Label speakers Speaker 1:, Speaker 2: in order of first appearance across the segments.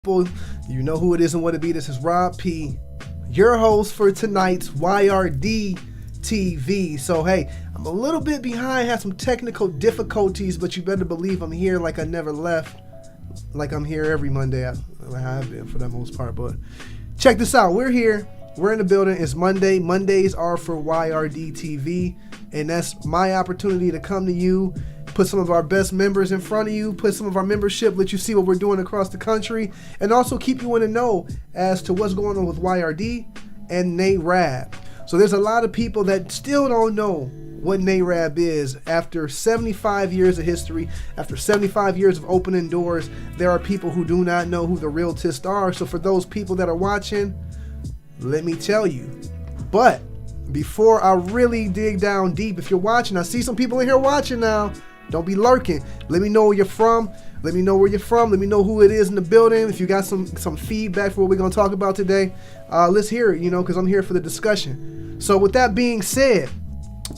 Speaker 1: You know who it is and what it be. This is Rob P, your host for tonight's YRD TV. So hey, I'm a little bit behind, had some technical difficulties, but you better believe I'm here like I never left, like I'm here every Monday. I have been for the most part, but check this out. We're here. We're in the building. It's Monday. Mondays are for YRD TV, and that's my opportunity to come to you, put some of our best members in front of you, put some of our membership, let you see what we're doing across the country, and also keep you in the know as to what's going on with YRD and NAREB. So there's a lot of people that still don't know what NAREB is. After 75 years of history, after 75 years of opening doors, there are people who do not know who the realtists are. So for those people that are watching, let me tell you. But before I really dig down deep, if you're watching, I see some people in here watching now. Don't be lurking. Let me know where you're from. Let me know where you're from. Let me know who it is in the building. If you got some feedback for what we're going to talk about today, let's hear it, because I'm here for the discussion. So with that being said,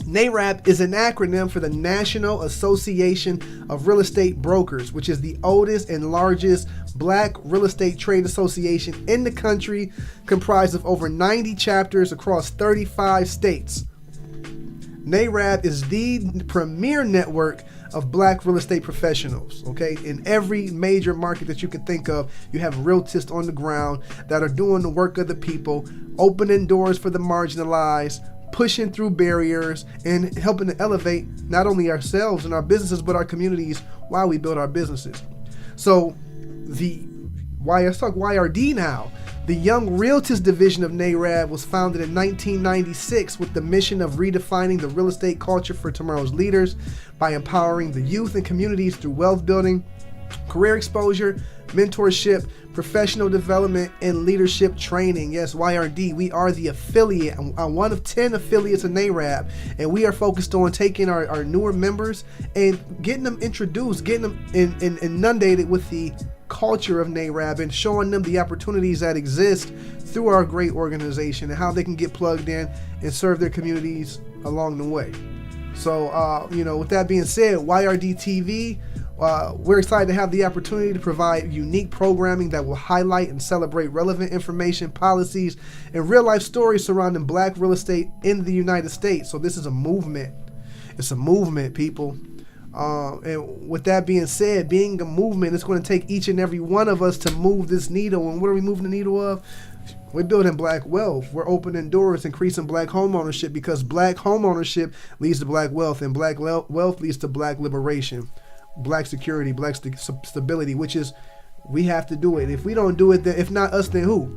Speaker 1: NAREB is an acronym for the National Association of Real Estate Brokers, which is the oldest and largest black real estate trade association in the country, comprised of over 90 chapters across 35 states. NAREB is the premier network of black real estate professionals, okay? In every major market that you can think of, you have realtors on the ground that are doing the work of the people, opening doors for the marginalized, pushing through barriers, and helping to elevate not only ourselves and our businesses, but our communities while we build our businesses. So let's talk YRD now. The Young Realtors Division of NAREB was founded in 1996 with the mission of redefining the real estate culture for tomorrow's leaders by empowering the youth and communities through wealth building, career exposure, mentorship, professional development, and leadership training. Yes, YRD, we are the affiliate, one of 10 affiliates of NAREB, and we are focused on taking our newer members and getting them introduced, getting them inundated with the culture of NAREB and showing them the opportunities that exist through our great organization and how they can get plugged in and serve their communities along the way. So, with that being said, YRDtv, we're excited to have the opportunity to provide unique programming that will highlight and celebrate relevant information, policies, and real-life stories surrounding black real estate in the United States. So this is a movement. It's a movement, people. And with that being said, being a movement, it's going to take each and every one of us to move this needle. And what are we moving the needle of? We're building black wealth. We're opening doors, increasing black homeownership, because black homeownership leads to black wealth, and black wealth leads to black liberation, black security, black stability, which is, we have to do it. If we don't do it, then if not us, then who?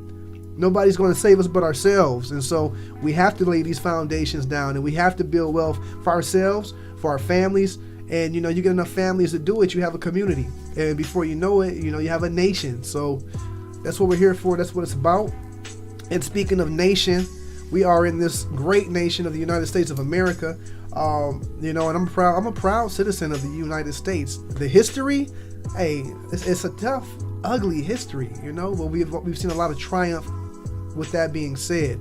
Speaker 1: Nobody's going to save us but ourselves. And so we have to lay these foundations down, and we have to build wealth for ourselves, for our families. And you get enough families to do it, you have a community, and before you know it, you have a nation. So that's what we're here for. That's what it's about. And speaking of nation, we are in this great nation of the United States of America. And I'm a proud citizen of the United States. The history, hey, it's a tough, ugly history, but we've seen a lot of triumph. With that being said,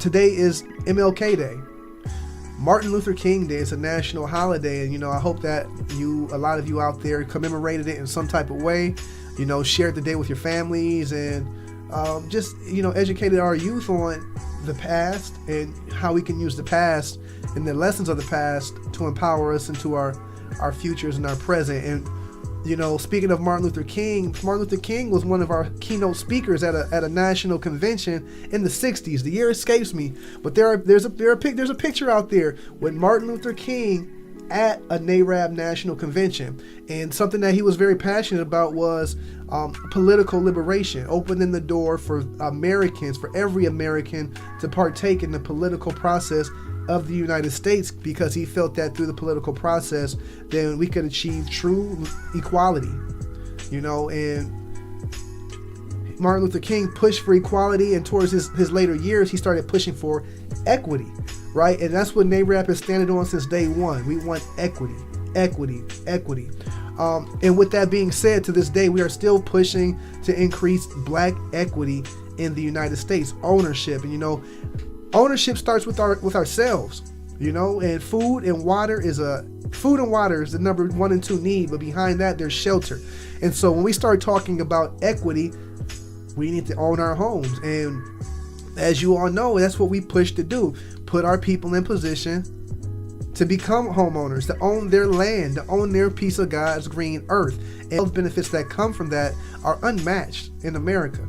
Speaker 1: today is MLK Day. Martin Luther King Day. Is a national holiday, and I hope that a lot of you out there commemorated it in some type of way, shared the day with your families, and just educated our youth on the past and how we can use the past and the lessons of the past to empower us into our futures and our present. And speaking of Martin Luther King was one of our keynote speakers at a national convention in the 60s. The year escapes me, but there's a picture out there with Martin Luther King at a NAREB national convention. And something that he was very passionate about was political liberation, opening the door for Americans, for every American, to partake in the political process of the United States, because he felt that through the political process, then we could achieve true equality, and Martin Luther King pushed for equality, and towards his later years, he started pushing for equity, right? And that's what NAREB has standing on since day one. We want equity, equity, equity. And with that being said, to this day, we are still pushing to increase black equity in the United States, ownership. And ownership starts with ourselves. And food and water is the number 1 and 2 need, but behind that there's shelter. And so when we start talking about equity, we need to own our homes. And as you all know, that's what we push to do. Put our people in position to become homeowners, to own their land, to own their piece of God's green earth. And those benefits that come from that are unmatched in America.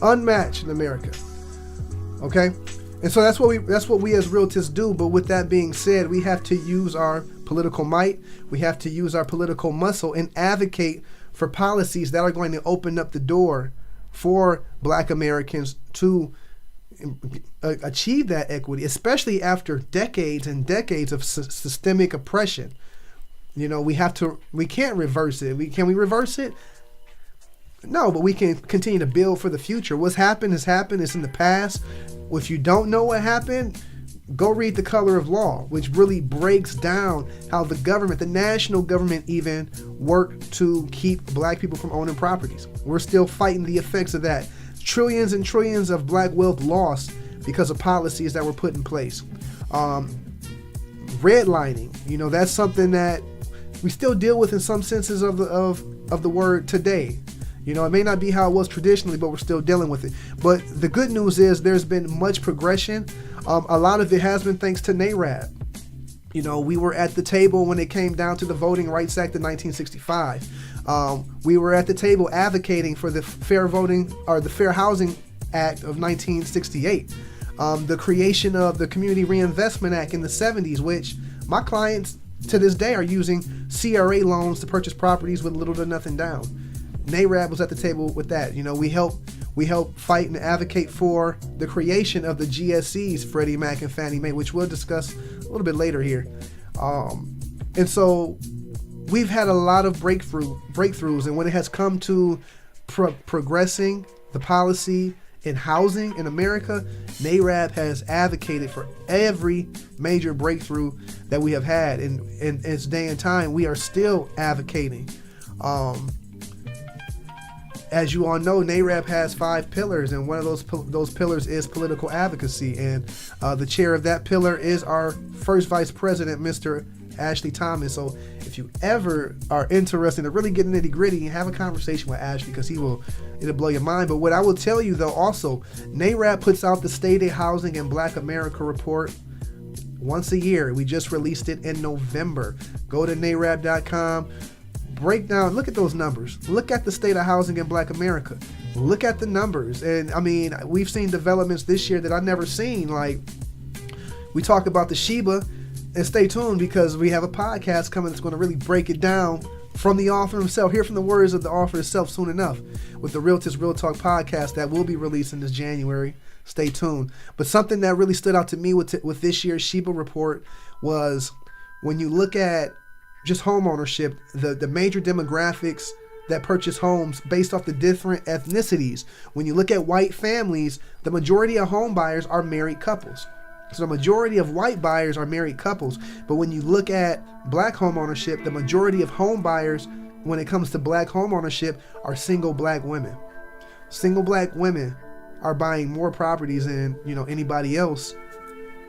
Speaker 1: Unmatched in America. Okay? And so that's what we as realtors do. But with that being said, we have to use our political might, we have to use our political muscle and advocate for policies that are going to open up the door for Black Americans to achieve that equity, especially after decades and decades of systemic oppression. We can't reverse it. Can we reverse it? No, but we can continue to build for the future. What's happened has happened. It's in the past. If you don't know what happened, go read The Color of Law, which really breaks down how the government, the national government even, worked to keep Black people from owning properties. We're still fighting the effects of that. Trillions and trillions of Black wealth lost because of policies that were put in place. Redlining, that's something that we still deal with in some senses of the word today. It may not be how it was traditionally, but we're still dealing with it. But the good news is there's been much progression. A lot of it has been thanks to NAREB. We were at the table when it came down to the Voting Rights Act of 1965. We were at the table advocating for the Fair Housing Act of 1968. The creation of the Community Reinvestment Act in the 70s, which my clients to this day are using CRA loans to purchase properties with little to nothing down. NAREB was at the table with that. We help fight and advocate for the creation of the GSEs, Freddie Mac and Fannie Mae, which we'll discuss a little bit later here. And so we've had a lot of breakthroughs, and when it has come to progressing the policy in housing in America, NAREB has advocated for every major breakthrough that we have had. And in its day and time, we are still advocating. As you all know, NAREB has 5 pillars, and one of those pillars is political advocacy. And the chair of that pillar is our first vice president, Mr. Ashley Thomas. So if you ever are interested in really getting nitty gritty, have a conversation with Ashley, because it'll blow your mind. But what I will tell you though, also, NAREB puts out the State of Housing in Black America report once a year. We just released it in November. Go to NAREB.com. Break down, look at those numbers. Look at the state of housing in Black America. Look at the numbers. And we've seen developments this year that I've never seen. Like, we talk about the Sheba, and stay tuned because we have a podcast coming that's going to really break it down from the author himself. Hear from the words of the author himself soon enough with the Realtors Real Talk podcast that will be releasing this January. Stay tuned. But something that really stood out to me with this year's Sheba report was when you look at just home ownership, the major demographics that purchase homes based off the different ethnicities. When you look at white families, the majority of home buyers are married couples. So the majority of white buyers are married couples. But when you look at Black home ownership, the majority of home buyers when it comes to Black home ownership are single Black women. Single Black women are buying more properties than anybody else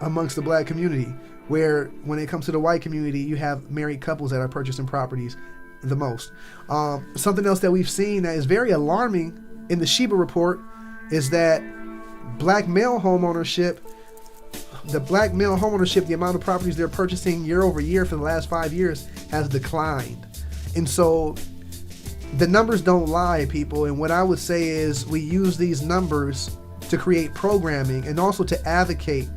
Speaker 1: amongst the Black community. Where when it comes to the white community, you have married couples that are purchasing properties the most. Something else that we've seen that is very alarming in the Sheba report is that Black male home ownership, the amount of properties they're purchasing year over year for the last 5 years has declined. And so the numbers don't lie, people. And what I would say is we use these numbers to create programming and also to advocate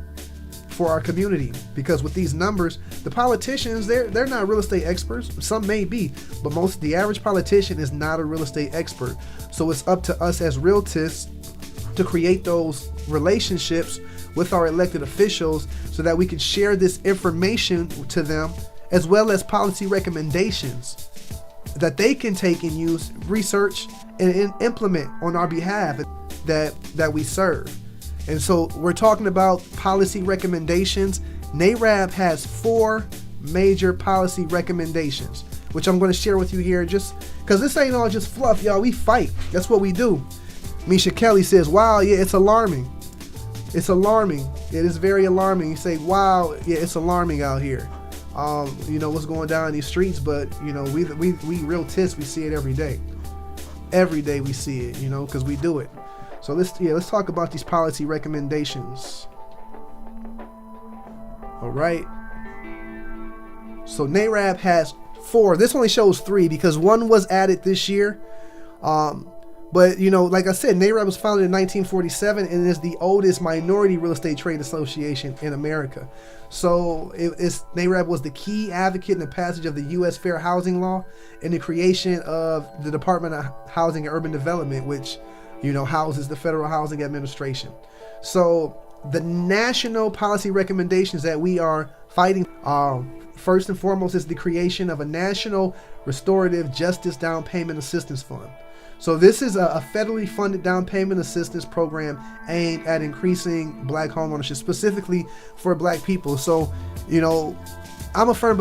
Speaker 1: for our community, because with these numbers, the politicians, they're not real estate experts. Some may be, but the average politician is not a real estate expert. So it's up to us as realtors to create those relationships with our elected officials so that we can share this information to them, as well as policy recommendations that they can take and use, research, and implement on our behalf that we serve. And so we're talking about policy recommendations. NAREB has 4 major policy recommendations, which I'm going to share with you here, just because this ain't all just fluff, y'all. We fight. That's what we do. Misha Kelly says, wow, yeah, it's alarming. It's alarming. It is very alarming. You say, wow, yeah, it's alarming out here. You know, what's going down in these streets, but you know, we real tits, we see it every day. Every day we see it, you know, because we do it. So let's talk about these policy recommendations. All right. So NAREB has 4. This only shows 3 because 1 was added this year. But you know, like I said, NAREB was founded in 1947 and is the oldest minority real estate trade association in America. So NAREB was the key advocate in the passage of the U.S. Fair Housing Law and the creation of the Department of Housing and Urban Development, which, you know, houses the Federal Housing Administration. So the national policy recommendations that we are fighting, first and foremost, is the creation of a national restorative justice down payment assistance fund. So this is a federally funded down payment assistance program aimed at increasing Black homeownership, specifically for Black people. So, you know, I'm a firm